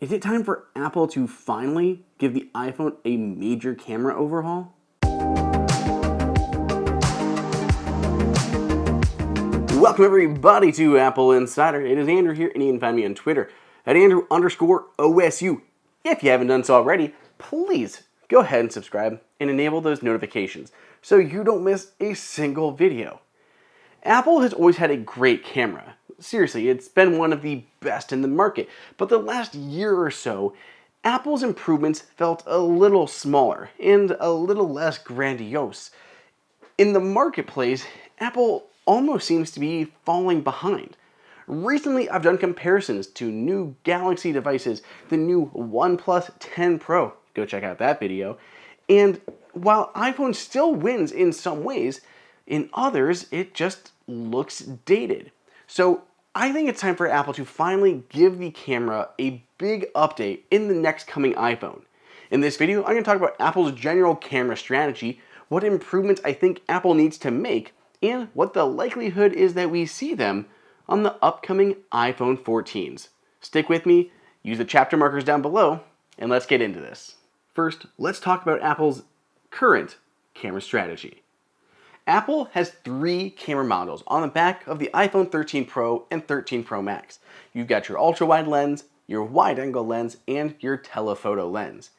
Is it time for Apple to finally give the iPhone a major camera overhaul? Welcome everybody to Apple Insider. It is Andrew here, and you can find me on Twitter at Andrew_OSU. If you haven't done so already, please go ahead and subscribe and enable those notifications so you don't miss a single video. Apple has always had a great camera. Seriously, it's been one of the best in the market. But the last year or so, Apple's improvements felt a little smaller and a little less grandiose. In the marketplace, Apple almost seems to be falling behind. Recently, I've done comparisons to new Galaxy devices, the new OnePlus 10 Pro. Go check out that video. And while iPhone still wins in some ways, in others, it just looks dated. So I think it's time for Apple to finally give the camera a big update in the next coming iPhone. In this video, I'm going to talk about Apple's general camera strategy, what improvements I think Apple needs to make, and what the likelihood is that we see them on the upcoming iPhone 14s. Stick with me, use the chapter markers down below, and let's get into this. First, let's talk about Apple's current camera strategy. Apple has three camera models on the back of the iPhone 13 Pro and 13 Pro Max. You've got your ultra-wide lens, your wide-angle lens, and your telephoto lens.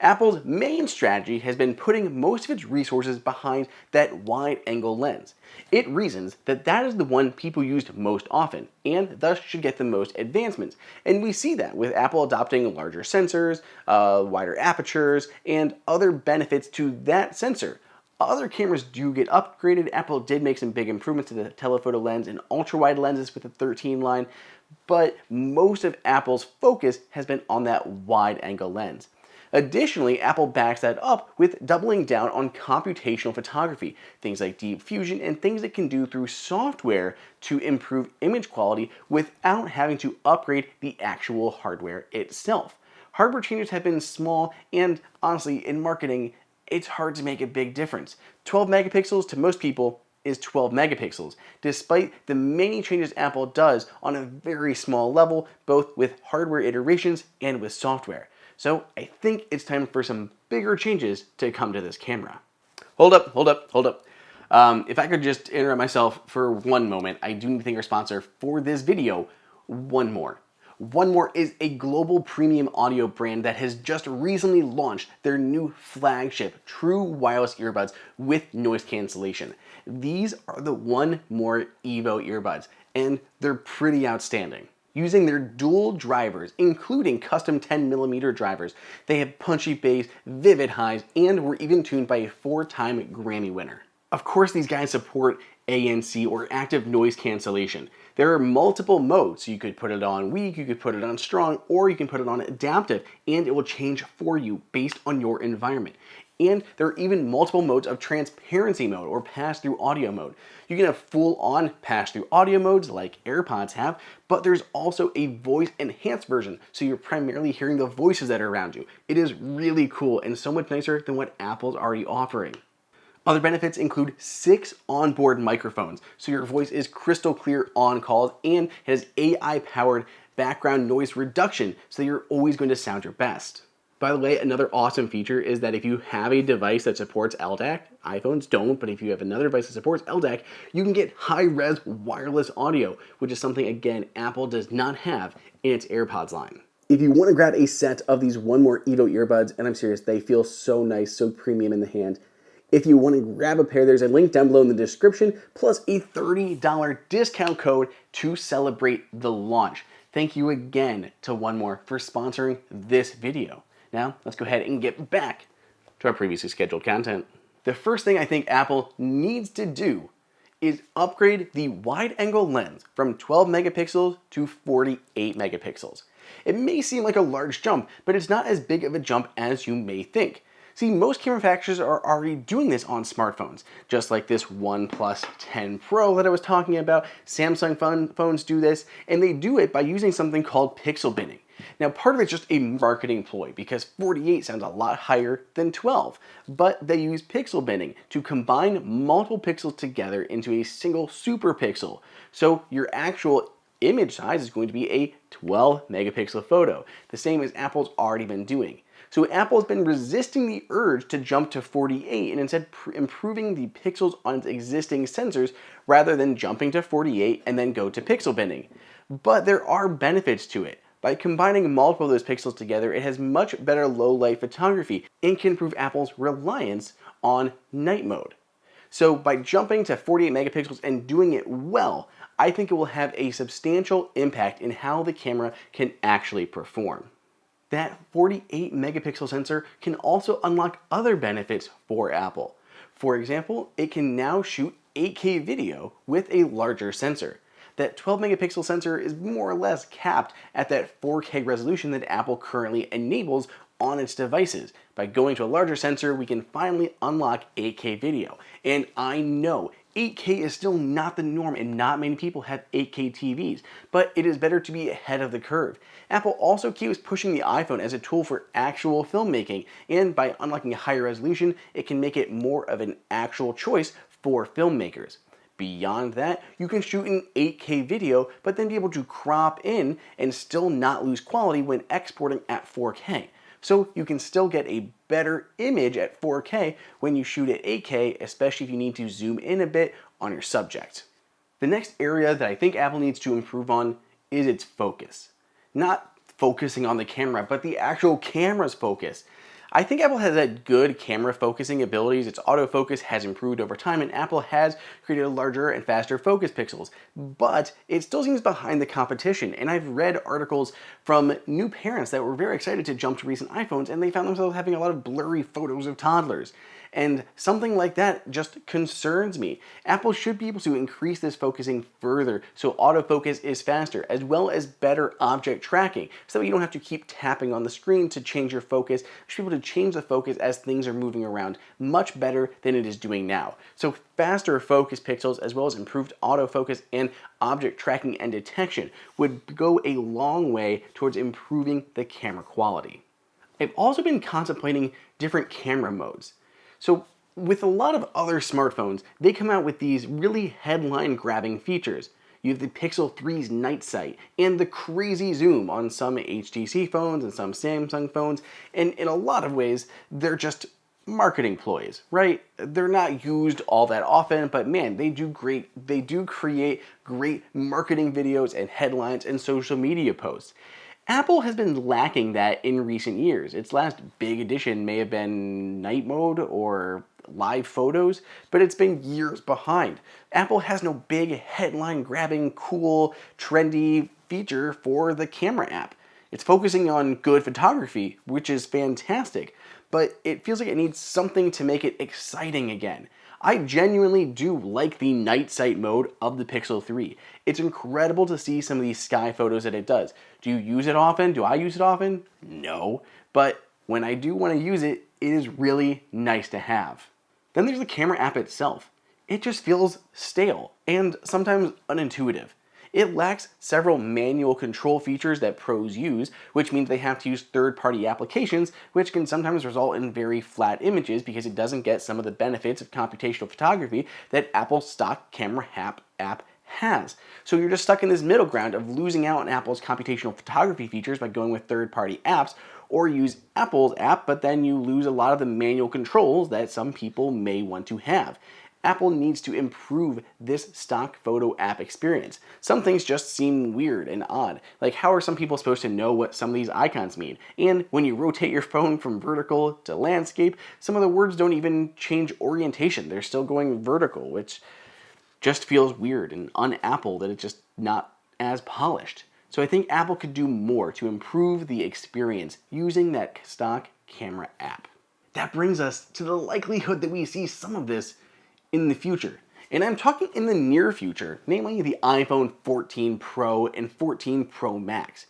Apple's main strategy has been putting most of its resources behind that wide-angle lens. It reasons that that is the one people used most often, and thus should get the most advancements. And we see that with Apple adopting larger sensors, wider apertures, and other benefits to that sensor. Other cameras do get upgraded. Apple did make some big improvements to the telephoto lens and ultra-wide lenses with the 13 line, but most of Apple's focus has been on that wide-angle lens. Additionally, Apple backs that up with doubling down on computational photography, things like deep fusion and things it can do through software to improve image quality without having to upgrade the actual hardware itself. Hardware changes have been small, and honestly, in marketing, it's hard to make a big difference. 12 megapixels to most people is 12 megapixels, despite the many changes Apple does on a very small level, both with hardware iterations and with software. So I think it's time for some bigger changes to come to this camera. Hold up. If I could just interrupt myself for one moment, I do need to thank our sponsor for this video, One More. One More is a global premium audio brand that has just recently launched their new flagship true wireless earbuds with noise cancellation. These are the One More Evo earbuds, and they're pretty outstanding. Using their dual drivers, including custom 10mm drivers, they have punchy bass, vivid highs, and were even tuned by a 4-time Grammy winner. Of course, these guys support ANC, or active noise cancellation. There are multiple modes. You could put it on weak, you could put it on strong, or you can put it on adaptive, and it will change for you based on your environment. And there are even multiple modes of transparency mode or pass-through audio mode. You can have full-on pass-through audio modes like AirPods have, but there's also a voice-enhanced version, so you're primarily hearing the voices that are around you. It is really cool and so much nicer than what Apple's already offering. Other benefits include 6 onboard microphones, so your voice is crystal clear on calls, and has AI-powered background noise reduction, so you're always going to sound your best. By the way, another awesome feature is that if you have a device that supports LDAC, iPhones don't, but if you have another device that supports LDAC, you can get high-res wireless audio, which is something, again, Apple does not have in its AirPods line. If you want to grab a set of these One More Evo earbuds, and I'm serious, they feel so nice, so premium in the hand. If you want to grab a pair, there's a link down below in the description, plus a $30 discount code to celebrate the launch. Thank you again to One More for sponsoring this video. Now, let's go ahead and get back to our previously scheduled content. The first thing I think Apple needs to do is upgrade the wide-angle lens from 12 megapixels to 48 megapixels. It may seem like a large jump, but it's not as big of a jump as you may think. See, most camera manufacturers are already doing this on smartphones, just like this OnePlus 10 Pro that I was talking about. Samsung phones do this, and they do it by using something called pixel binning. Now, part of it's just a marketing ploy because 48 sounds a lot higher than 12, but they use pixel binning to combine multiple pixels together into a single super pixel. So your actual image size is going to be a 12 megapixel photo, the same as Apple's already been doing. So Apple has been resisting the urge to jump to 48 and instead improving the pixels on its existing sensors rather than jumping to 48 and then go to pixel binning. But there are benefits to it. By combining multiple of those pixels together, it has much better low light photography and can improve Apple's reliance on night mode. So by jumping to 48 megapixels and doing it well, I think it will have a substantial impact in how the camera can actually perform. That 48 megapixel sensor can also unlock other benefits for Apple. For example, it can now shoot 8K video with a larger sensor. That 12 megapixel sensor is more or less capped at that 4K resolution that Apple currently enables on its devices. By going to a larger sensor, we can finally unlock 8K video. And I know 8K is still not the norm and not many people have 8K TVs, but it is better to be ahead of the curve. Apple also keeps pushing the iPhone as a tool for actual filmmaking, and by unlocking a higher resolution, it can make it more of an actual choice for filmmakers. Beyond that, you can shoot an 8K video, but then be able to crop in and still not lose quality when exporting at 4K. So you can still get a better image at 4K when you shoot at 8K, especially if you need to zoom in a bit on your subject. The next area that I think Apple needs to improve on is its focus. Not focusing on the camera, but the actual camera's focus. I think Apple has had good camera focusing abilities. Its autofocus has improved over time, and Apple has created larger and faster focus pixels. But it still seems behind the competition, and I've read articles from new parents that were very excited to jump to recent iPhones, and they found themselves having a lot of blurry photos of toddlers. And something like that just concerns me. Apple should be able to increase this focusing further so autofocus is faster, as well as better object tracking, so that you don't have to keep tapping on the screen to change your focus. You should be able to change the focus as things are moving around much better than it is doing now. So faster focus pixels, as well as improved autofocus and object tracking and detection, would go a long way towards improving the camera quality. I've also been contemplating different camera modes. So with a lot of other smartphones, they come out with these really headline-grabbing features. You have the Pixel 3's night sight and the crazy zoom on some HTC phones and some Samsung phones, and in a lot of ways, they're just marketing ploys, right? They're not used all that often, but man, they do create great marketing videos and headlines and social media posts. Apple has been lacking that in recent years. Its last big addition may have been night mode or live photos, but it's been years behind. Apple has no big headline-grabbing, cool, trendy feature for the camera app. It's focusing on good photography, which is fantastic, but it feels like it needs something to make it exciting again. I genuinely do like the night sight mode of the Pixel 3. It's incredible to see some of these sky photos that it does. Do you use it often? Do I use it often? No. But when I do want to use it, it is really nice to have. Then there's the camera app itself. It just feels stale and sometimes unintuitive. It lacks several manual control features that pros use, which means they have to use third-party applications, which can sometimes result in very flat images because it doesn't get some of the benefits of computational photography that Apple's stock camera app has. So you're just stuck in this middle ground of losing out on Apple's computational photography features by going with third-party apps, or use Apple's app, but then you lose a lot of the manual controls that some people may want to have. Apple needs to improve this stock photo app experience. Some things just seem weird and odd. Like, how are some people supposed to know what some of these icons mean? And when you rotate your phone from vertical to landscape, some of the words don't even change orientation. They're still going vertical, which just feels weird and un-Apple, that it's just not as polished. So I think Apple could do more to improve the experience using that stock camera app. That brings us to the likelihood that we see some of this in the future. And I'm talking in the near future, namely the iPhone 14 Pro and 14 Pro Max.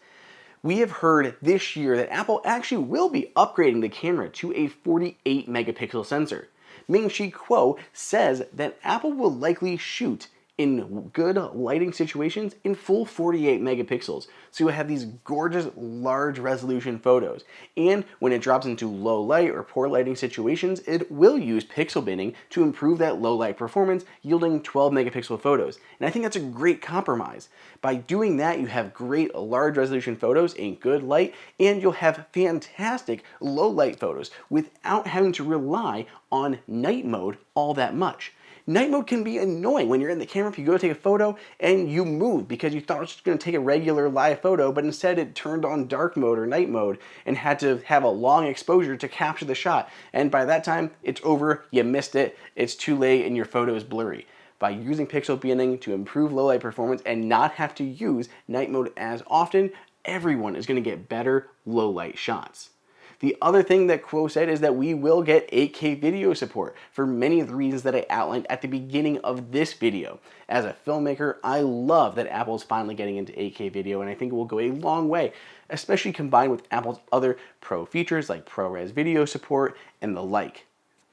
We have heard this year that Apple actually will be upgrading the camera to a 48 megapixel sensor. Ming-Chi Kuo says that Apple will likely shoot in good lighting situations in full 48 megapixels. So you'll have these gorgeous large resolution photos. And when it drops into low light or poor lighting situations, it will use pixel binning to improve that low light performance, yielding 12 megapixel photos. And I think that's a great compromise. By doing that, you have great large resolution photos in good light, and you'll have fantastic low light photos without having to rely on night mode all that much. Night mode can be annoying when you're in the camera if you go to take a photo and you move because you thought it was just going to take a regular live photo, but instead it turned on dark mode or night mode and had to have a long exposure to capture the shot. And by that time, it's over, you missed it, it's too late, and your photo is blurry. By using pixel binning to improve low light performance and not have to use night mode as often, everyone is going to get better low light shots. The other thing that Quo said is that we will get 8K video support for many of the reasons that I outlined at the beginning of this video. As a filmmaker, I love that Apple is finally getting into 8K video, and I think it will go a long way, especially combined with Apple's other pro features like ProRes video support and the like.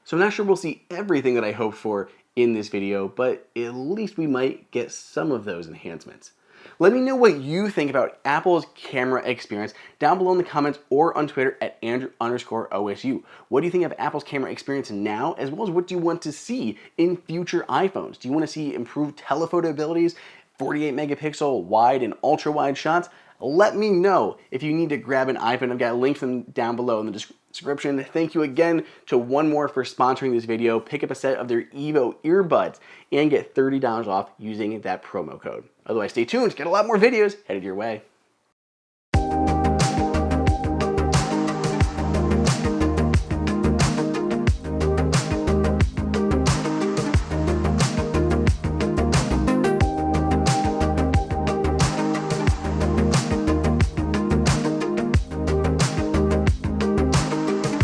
So I'm not sure we'll see everything that I hoped for in this video, but at least we might get some of those enhancements. Let me know what you think about Apple's camera experience down below in the comments or on Twitter at Andrew_OSU. What do you think of Apple's camera experience now, as well as what do you want to see in future iPhones? Do you want to see improved telephoto abilities, 48 megapixel wide and ultra wide shots? Let me know if you need to grab an iPhone. I've got links down below in the description. Thank you again to One More for sponsoring this video. Pick up a set of their Evo earbuds and get $30 off using that promo code. Otherwise, stay tuned. Get a lot more videos headed your way.